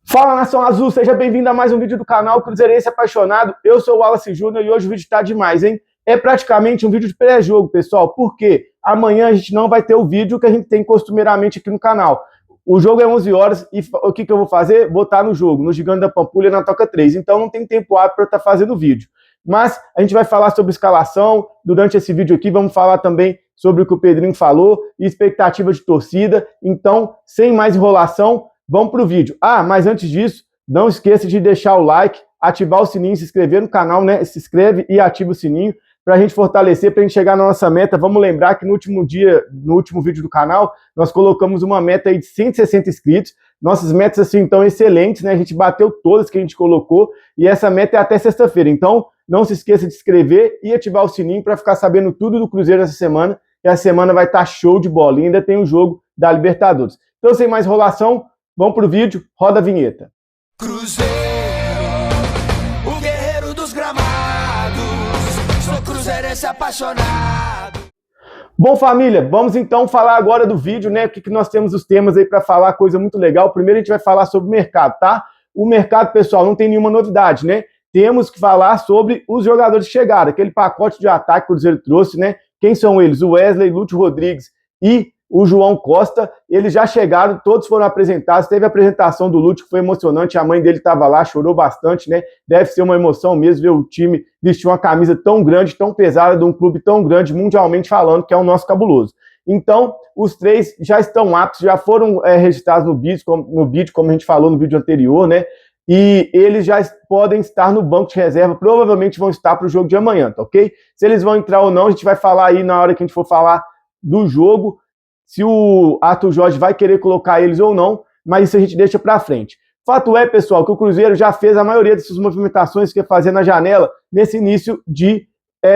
Fala, Nação Azul, seja bem-vindo a mais um vídeo do canal Cruzeirense Apaixonado. Eu sou o Wallace Júnior e hoje o vídeo está demais, hein? É praticamente um vídeo de pré-jogo, pessoal, porque amanhã a gente não vai ter o vídeo que a gente tem costumeiramente aqui no canal. O jogo é 11 horas e o que eu vou fazer? Botar no jogo, no Gigante da Pampulha, na Toca 3. Então não tem tempo hábil para eu estar fazendo vídeo. Mas a gente vai falar sobre escalação. Durante esse vídeo aqui vamos falar também sobre o que o Pedrinho falou e expectativa de torcida. Então, sem mais enrolação, vamos para o vídeo. Mas antes disso, não esqueça de deixar o like, ativar o sininho, se inscrever no canal, né? Se inscreve e ativa o sininho para a gente fortalecer, para a gente chegar na nossa meta. Vamos lembrar que no último vídeo do canal, nós colocamos uma meta aí de 160 inscritos. Nossas metas, assim, estão excelentes, né? A gente bateu todas que a gente colocou e essa meta é até sexta-feira. Então, não se esqueça de se inscrever e ativar o sininho para ficar sabendo tudo do Cruzeiro essa semana. E a semana vai estar show de bola. E ainda tem o jogo da Libertadores. Então, sem mais enrolação, vamos pro vídeo, roda a vinheta. Cruzeiro, o guerreiro dos gramados, sou cruzeirense apaixonado. Bom, família, vamos então falar agora do vídeo, né? O que nós temos os temas aí para falar, coisa muito legal. Primeiro a gente vai falar sobre o mercado, tá? O mercado, pessoal, não tem nenhuma novidade, né? Temos que falar sobre os jogadores que chegaram, aquele pacote de ataque que o Cruzeiro trouxe, né? Quem são eles? O Wesley, Lúcio Rodrigues e o João Costa. Eles já chegaram, todos foram apresentados. Teve a apresentação do Lúcio, que foi emocionante. A mãe dele estava lá, chorou bastante, né? Deve ser uma emoção mesmo ver o time vestir uma camisa tão grande, tão pesada, de um clube tão grande, mundialmente falando, que é o nosso Cabuloso. Então, os três já estão aptos, já foram registrados no BID, como a gente falou no vídeo anterior, né? E eles já podem estar no banco de reserva, provavelmente vão estar para o jogo de amanhã, tá ok? Se eles vão entrar ou não, a gente vai falar aí na hora que a gente for falar do jogo, se o Arthur Jorge vai querer colocar eles ou não, mas isso a gente deixa para frente. Fato é, pessoal, que o Cruzeiro já fez a maioria dessas movimentações que ia fazer na janela, nesse início de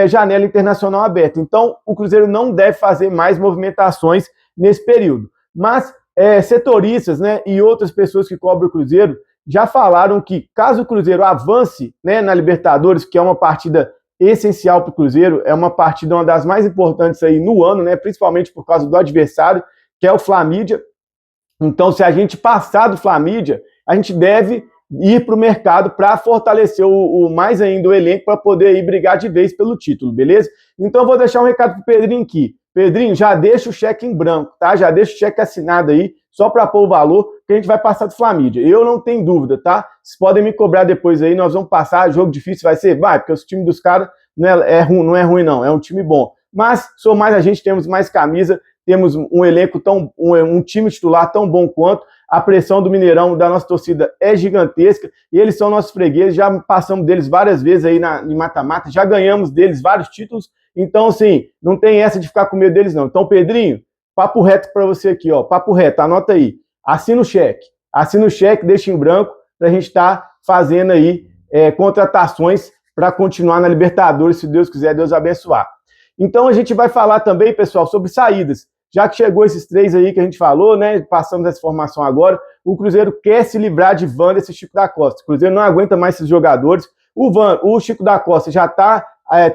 janela internacional aberta. Então, o Cruzeiro não deve fazer mais movimentações nesse período. Mas setoristas, né, e outras pessoas que cobrem o Cruzeiro já falaram que, caso o Cruzeiro avance, né, na Libertadores, que é uma partida essencial para o Cruzeiro, é uma partida, uma das mais importantes aí no ano, né, principalmente por causa do adversário, que é o Flamídia. Então, se a gente passar do Flamídia, a gente deve ir para o mercado para fortalecer mais ainda o elenco para poder ir brigar de vez pelo título, beleza? Então, eu vou deixar um recado para o Pedrinho aqui. Pedrinho, já deixa o cheque em branco, tá? Já deixa o cheque assinado aí, só para pôr o valor, que a gente vai passar do Flamídia. Eu não tenho dúvida, tá? Vocês podem me cobrar depois aí, nós vamos passar. Jogo difícil vai ser? Vai, porque o time dos caras não é ruim, não. É um time bom. Mas, sou mais a gente, temos mais camisa, temos um elenco um time titular tão bom quanto. A pressão do Mineirão, da nossa torcida, é gigantesca. E eles são nossos fregueses, já passamos deles várias vezes aí em mata-mata, já ganhamos deles vários títulos. Então, assim, não tem essa de ficar com medo deles, não. Então, Pedrinho, papo reto para você aqui, ó. Papo reto, anota aí. Assina o cheque, deixa em branco, para a gente estar fazendo aí contratações para continuar na Libertadores, se Deus quiser, Deus abençoar. Então, a gente vai falar também, pessoal, sobre saídas. Já que chegou esses três aí que a gente falou, né? Passamos essa informação agora. O Cruzeiro quer se livrar de Wanderson e Chico da Costa. O Cruzeiro não aguenta mais esses jogadores. O Chico da Costa já está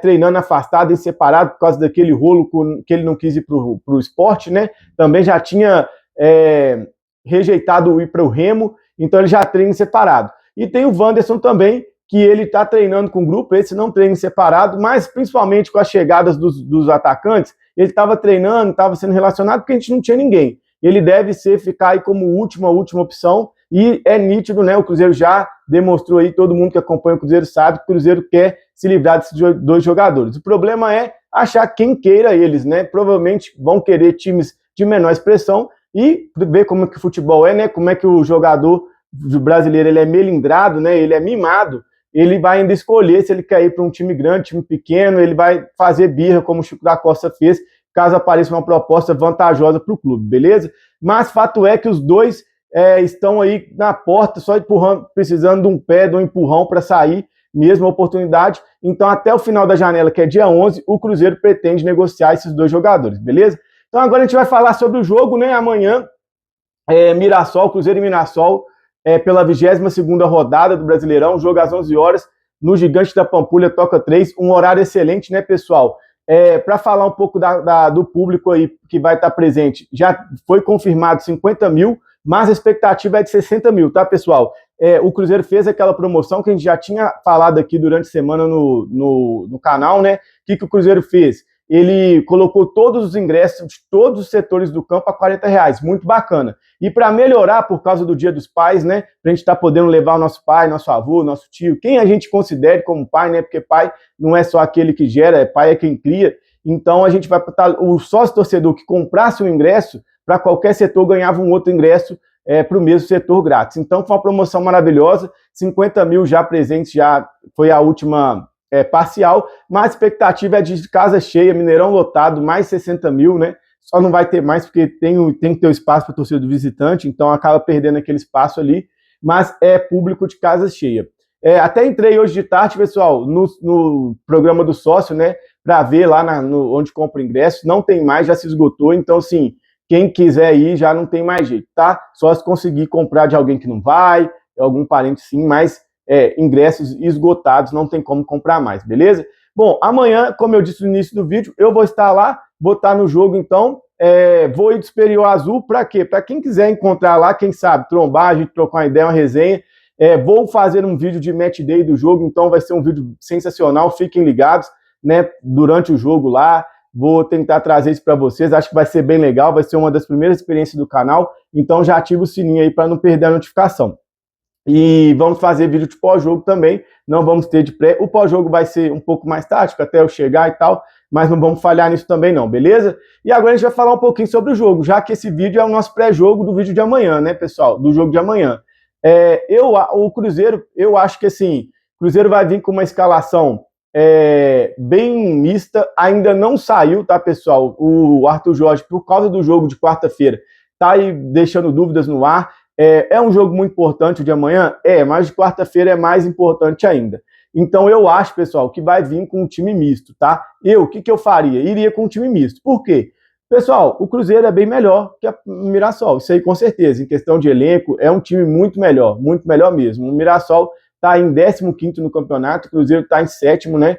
treinando afastado e separado por causa daquele rolo que ele não quis ir para o esporte, né? Também já tinha rejeitado ir para o Remo, então ele já treina separado. E tem o Wanderson também, que ele está treinando com o grupo, esse não treina separado, mas principalmente com as chegadas dos atacantes, ele estava treinando, estava sendo relacionado porque a gente não tinha ninguém. Ele deve ficar aí como última opção, e é nítido, né? O Cruzeiro já demonstrou aí, todo mundo que acompanha o Cruzeiro sabe que o Cruzeiro quer se livrar desses dois jogadores. O problema é achar quem queira eles, né? Provavelmente vão querer times de menor expressão e ver como que o futebol é, né? Como é que o jogador brasileiro ele é melindrado, né? Ele é mimado. Ele vai ainda escolher se ele quer ir para um time grande, time pequeno, ele vai fazer birra, como o Chico da Costa fez, caso apareça uma proposta vantajosa para o clube, beleza? Mas fato é que os dois estão aí na porta, só empurrando, precisando de um pé, de um empurrão para sair, mesma oportunidade. Então, até o final da janela, que é dia 11, o Cruzeiro pretende negociar esses dois jogadores, beleza? Então, agora a gente vai falar sobre o jogo, né? Amanhã, Mirassol, Cruzeiro e Mirassol, pela 22ª rodada do Brasileirão, jogo às 11 horas, no Gigante da Pampulha, Toca 3, um horário excelente, né, pessoal? Para falar um pouco do público aí que vai estar presente, já foi confirmado 50 mil, mas a expectativa é de 60 mil, tá, pessoal? O Cruzeiro fez aquela promoção que a gente já tinha falado aqui durante a semana no canal, né? O que o Cruzeiro fez? Ele colocou todos os ingressos de todos os setores do campo a R$40, muito bacana. E para melhorar, por causa do Dia dos Pais, né, para a gente estar podendo levar o nosso pai, nosso avô, nosso tio, quem a gente considere como pai, né, porque pai não é só aquele que gera, pai é quem cria. Então a gente vai botar o sócio torcedor que comprasse um ingresso, para qualquer setor ganhava um outro ingresso para o mesmo setor grátis. Então foi uma promoção maravilhosa, 50 mil já presentes, já foi a última parcial, mas a expectativa é de casa cheia, Mineirão lotado, mais 60 mil, né? Só não vai ter mais porque tem que ter o espaço para a torcida do visitante, então acaba perdendo aquele espaço ali, mas é público de casa cheia. Até entrei hoje de tarde, pessoal, no programa do sócio, né, para ver lá onde compra ingresso, não tem mais, já se esgotou, então assim, quem quiser ir já não tem mais jeito, tá? Só se conseguir comprar de alguém que não vai, algum parente sim, mas ingressos esgotados, não tem como comprar mais, beleza? Bom, amanhã, como eu disse no início do vídeo, eu vou estar lá, vou estar no jogo, então, vou ir do Superior Azul, para quê? Para quem quiser encontrar lá, quem sabe, trombar, a gente trocar uma ideia, uma resenha, vou fazer um vídeo de match day do jogo, então vai ser um vídeo sensacional, fiquem ligados, né, durante o jogo lá, vou tentar trazer isso para vocês, acho que vai ser bem legal, vai ser uma das primeiras experiências do canal, então já ativa o sininho aí para não perder a notificação. E vamos fazer vídeo de pós-jogo também, não vamos ter de pré. O pós-jogo vai ser um pouco mais tático, até eu chegar e tal, mas não vamos falhar nisso também não, beleza? E agora a gente vai falar um pouquinho sobre o jogo, já que esse vídeo é o nosso pré-jogo do vídeo de amanhã, né, pessoal? Do jogo de amanhã. O Cruzeiro, eu acho que assim, o Cruzeiro vai vir com uma escalação bem mista, ainda não saiu, tá, pessoal? O Arthur Jorge, por causa do jogo de quarta-feira, tá aí deixando dúvidas no ar. É um jogo muito importante o de amanhã? Mas de quarta-feira é mais importante ainda. Então eu acho, pessoal, que vai vir com um time misto, tá? O que eu faria? Iria com um time misto. Por quê? Pessoal, o Cruzeiro é bem melhor que o Mirassol, isso aí com certeza. Em questão de elenco, é um time muito melhor mesmo. O Mirassol está em 15º no campeonato, o Cruzeiro está em 7º, né?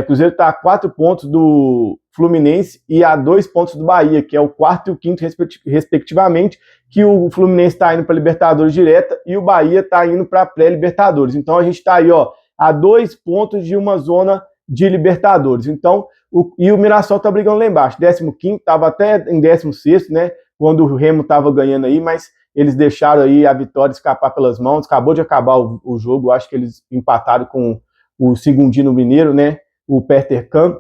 O Cruzeiro está a 4 pontos do Fluminense e a 2 pontos do Bahia, que é o 4º e o 5º, respectivamente, que o Fluminense está indo para a Libertadores direta e o Bahia está indo para a pré-Libertadores. Então a gente está aí, ó, a 2 pontos de uma zona de Libertadores. Então, o Mirassol está brigando lá embaixo. 15º, estava até em 16º, né? Quando o Remo estava ganhando aí, mas eles deixaram aí a vitória escapar pelas mãos. Acabou de acabar o jogo, acho que eles empataram com o Segundino Mineiro, né? O Petercam.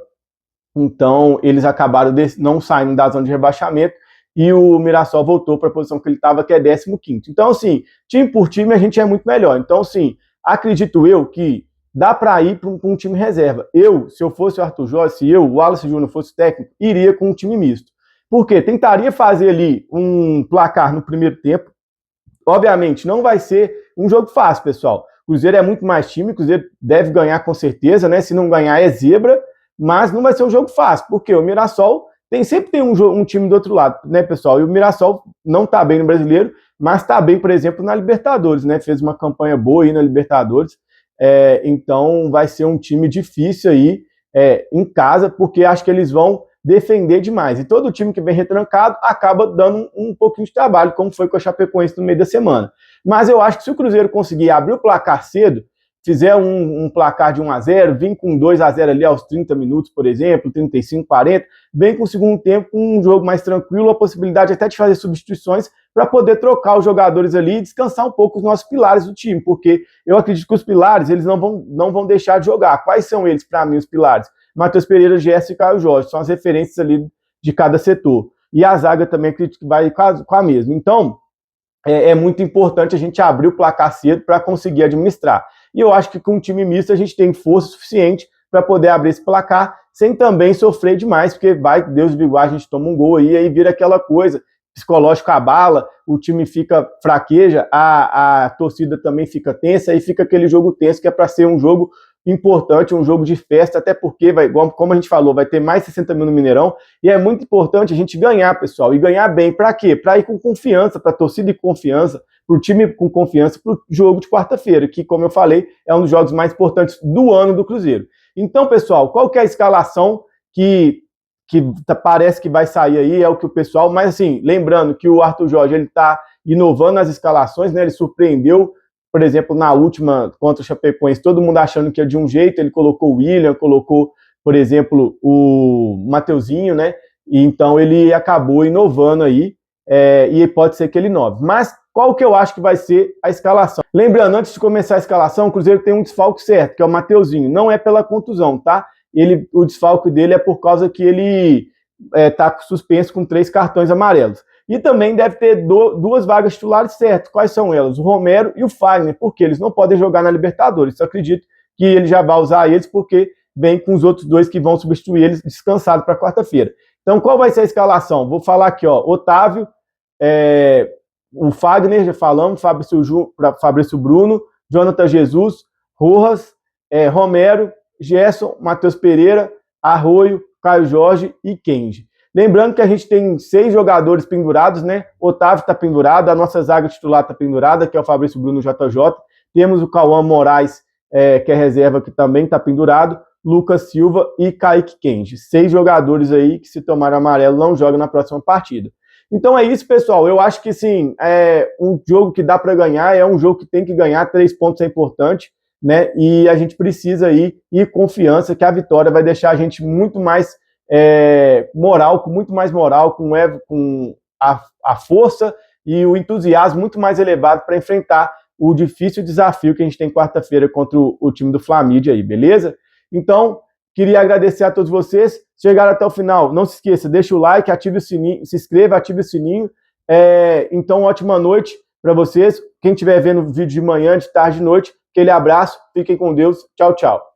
Então, eles acabaram não saindo da zona de rebaixamento e o Mirassol voltou para a posição que ele estava, que é 15º. Então, assim, time por time a gente é muito melhor. Então, assim, acredito eu que dá para ir para um time reserva. Se eu fosse o Arthur Jorge, se o Wallace Júnior fosse técnico, iria com um time misto. Por quê? Tentaria fazer ali um placar no primeiro tempo. Obviamente, não vai ser um jogo fácil, pessoal. O Cruzeiro é muito mais time, o Cruzeiro deve ganhar com certeza, né? Se não ganhar é zebra, mas não vai ser um jogo fácil, porque o Mirassol sempre tem um time do outro lado, né, pessoal? E o Mirassol não está bem no Brasileiro, mas está bem, por exemplo, na Libertadores, né? Fez uma campanha boa aí na Libertadores. Então vai ser um time difícil aí em casa, porque acho que eles vão defender demais. E todo time que vem retrancado acaba dando um pouquinho de trabalho, como foi com a Chapecoense no meio da semana. Mas eu acho que se o Cruzeiro conseguir abrir o placar cedo, fizer um placar de 1-0, vir com 2-0 ali aos 30 minutos, por exemplo, 35, 40, vem com o segundo tempo com um jogo mais tranquilo, a possibilidade até de fazer substituições para poder trocar os jogadores ali e descansar um pouco os nossos pilares do time, porque eu acredito que os pilares, eles não vão deixar de jogar. Quais são eles, para mim, os pilares? Matheus Pereira, Gerson e Caio Jorge, são as referências ali de cada setor. E a zaga também acredito que vai com a mesma. Então, é muito importante a gente abrir o placar cedo para conseguir administrar. E eu acho que com um time misto a gente tem força suficiente para poder abrir esse placar sem também sofrer demais, porque vai, Deus viguar, a gente toma um gol aí vira aquela coisa, psicológico abala, o time fica fraqueja, a torcida também fica tensa, aí fica aquele jogo tenso que é para ser um jogo importante, um jogo de festa, até porque, como a gente falou, vai ter mais 60 mil no Mineirão, e é muito importante a gente ganhar, pessoal, e ganhar bem. Para quê? Para ir com confiança, para a torcida com confiança, para o time com confiança, para o jogo de quarta-feira, que, como eu falei, é um dos jogos mais importantes do ano do Cruzeiro. Então, pessoal, qual que é a escalação que parece que vai sair aí, é o que o pessoal, mas assim, lembrando que o Arthur Jorge, ele está inovando nas escalações, né? Ele surpreendeu, por exemplo, na última contra o Chapecoense, todo mundo achando que ia de um jeito, ele colocou o William, colocou, por exemplo, o Mateuzinho, né? E então ele acabou inovando aí, e pode ser que ele inove. Mas qual que eu acho que vai ser a escalação? Lembrando, antes de começar a escalação, o Cruzeiro tem um desfalque certo, que é o Mateuzinho. Não é pela contusão, tá? O desfalque dele é por causa que ele tá suspenso com 3 cartões amarelos. E também deve ter duas vagas titulares certas. Quais são elas? O Romero e o Fagner, porque eles não podem jogar na Libertadores. Eu acredito que ele já vai usar eles, porque vem com os outros 2 que vão substituir eles descansados para quarta-feira. Então, qual vai ser a escalação? Vou falar aqui, ó, Otávio, o Fagner, já falamos, Fabrício Bruno, Jonathan Jesus, Rojas, Romero, Gerson, Matheus Pereira, Arroio, Caio Jorge e Kenji. Lembrando que a gente tem 6 jogadores pendurados, né? Otávio está pendurado, a nossa zaga titular está pendurada, que é o Fabrício Bruno JJ. Temos o Cauã Moraes, que é reserva, que também está pendurado. Lucas Silva e Kaique Kenji. 6 jogadores aí que, se tomarem amarelo, não jogam na próxima partida. Então é isso, pessoal. Eu acho que, sim, um jogo que dá para ganhar, é um jogo que tem que ganhar. 3 pontos é importante, né? E a gente precisa aí ir confiança que a vitória vai deixar a gente muito mais moral, com muito mais moral, com a força e o entusiasmo muito mais elevado para enfrentar o difícil desafio que a gente tem quarta-feira contra o time do Flamídia aí, beleza? Então, queria agradecer a todos vocês. Chegaram até o final, não se esqueça, deixa o like, ative o sininho, se inscreva, ative o sininho. Então, ótima noite para vocês. Quem estiver vendo o vídeo de manhã, de tarde, de noite, aquele abraço, fiquem com Deus. Tchau, tchau.